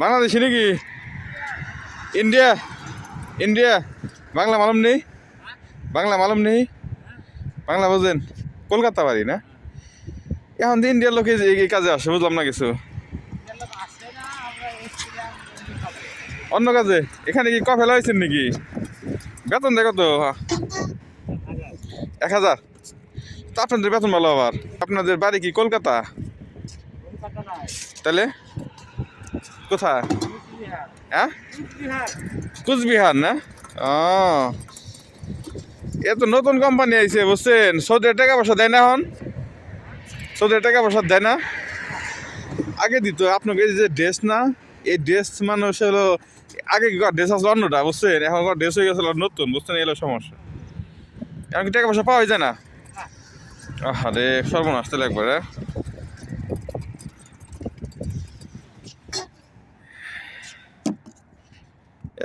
বাংলাদেশি নাকি? India India Bangla মালুম নেই? বাংলা মালুম নেই? বাংলা বোঝেন? কলকাতা বাড়ি না? এখন তো ইন্ডিয়ার লোকে এই কাজে আসে, বুঝলাম না কিছু। অন্য কাজে এখানে কি কফেলা হয়েছেন নাকি? বেতন দেখো তো 1000। তা আপনাদের বেতন ভালো আবার। আপনাদের বাড়ি কি কলকাতা? তাহলে কোথায়? হ্যাঁ, কুচবিহার না? ও, এ তো নতুন কোম্পানি আইছে বুঝছেন। সৌদি টাকা পয়সা দেয় না এখন? সৌদি টাকা পয়সা দেয় না? আগে দিত। আপনাকে এই যে ড্রেস না, এই ড্রেস মানুষ হলো আগে ড্রেস আসলো অন্যটা বুঝছেন, এখন ড্রেস হয়ে গেছিল নতুন বুঝছেন, এলো সমস্যা। এখন কি টাকা পয়সা পাওয়া যায় না? আরে সর্বনাশ তাহলে একবারে।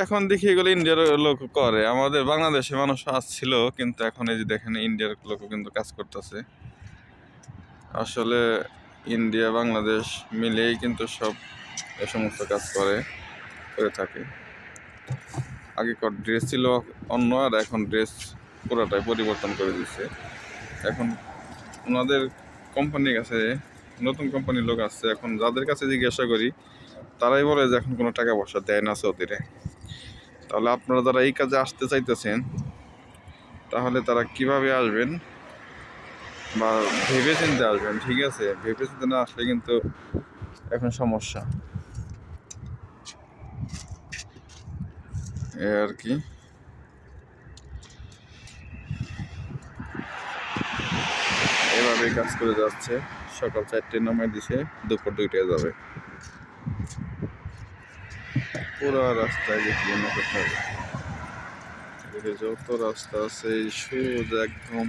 এখন দেখি এগুলো ইন্ডিয়ার লোক করে, আমাদের বাংলাদেশে মানুষ আসছিল, কিন্তু এখন এই যে দেখেন ইন্ডিয়ার লোক কিন্তু কাজ করতেছে। আসলে ইন্ডিয়া বাংলাদেশ মিলেই কিন্তু সব এ সমস্ত কাজ করে থাকে। আগেকার ড্রেস ছিল অন্য, আর এখন ড্রেস পুরোটাই পরিবর্তন করে দিচ্ছে। এখন ওনাদের কোম্পানির কাছে, নতুন কোম্পানির লোক আসছে, এখন যাদের কাছে জিজ্ঞাসা করি তারাই বলে যে এখন কোনো টাকা পয়সা দেয় না সৌদিরে। তাহলে আপনারা যারা এই কাজে আসতে চাইতেছেন, তাহলে তারা কিভাবে আসবেন বা ভেবে চিন্তে আসবেন, ঠিক আছে? ভেবে চিন্তে না আসলে কিন্তু এখন সমস্যা এ আর কি। এভাবে কাজ করে যাচ্ছে। সকাল 4টায় নামাই দিছে, দুপুর 2টায় যাবে। পুরো রাস্তায় যে ক্লিন করতে হবে, যত রাস্তা আছে সোজা একদম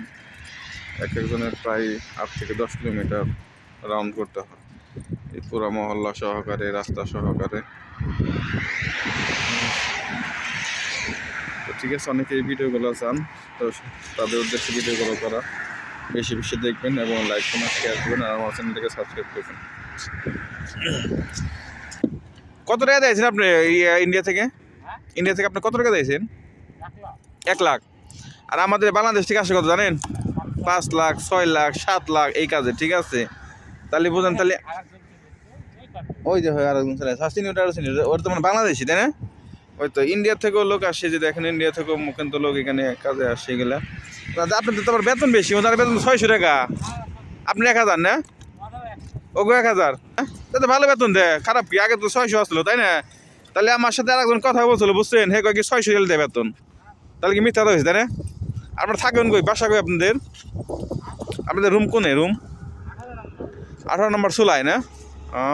এক একজনের প্রায় 8 থেকে 10 কিলোমিটার রাউন্ড করতে হয়, এই পুরো মহল্লা সহকারে, রাস্তা সহকারে। তো ঠিক আছে, অনেকে এই ভিডিওগুলো চান, তো তাদের উদ্দেশ্যে ভিডিওগুলো করা। বেশি বেশি দেখবেন এবং লাইক কমেন্ট শেয়ার করবেন, আর আমার চ্যানেলটাকে সাবস্ক্রাইব করবেন। কত টাকা দিয়েছেন আপনি ইন্ডিয়া থেকে? ইন্ডিয়া থেকে আপনি কত টাকা দিয়েছেন? 1 লাখ। আর আমাদের বাংলাদেশ থেকে আসে কত জানেন? 5 লাখ, 6 লাখ, 7 লাখ এই কাজে, ঠিক আছে? তাহলে বুঝেন, তাহলে ওই যে হয় আরেকজন ছেলে ওর তো মানে বাংলাদেশি, তাই না? ওই তো ইন্ডিয়া থেকেও লোক আসে, যে দেখেন ইন্ডিয়া থেকেও কিন্তু লোক এখানে কাজে আসে গেলে। আপনাদের তো আবার বেতন বেশি, ওনার বেতন 600 টাকা, আপনি 1000 না? ওগো 1000, তো ভালো বেতন দেয়, খারাপ কি? আগে তো 600 আসলো, তাই না? তাহলে আমার সাথে আরেকজন কথা বলছিল বুঝছেন, হে কয় কি 600 রিয়াল দেয় বেতন। তাহলে কি মিথ্যা হয়েছে, তাই না? আপনার থাকবেন কই, বাসা কই আপনাদের? আপনাদের রুম কোনে? রুম 18 নম্বর চুলাই না? ও।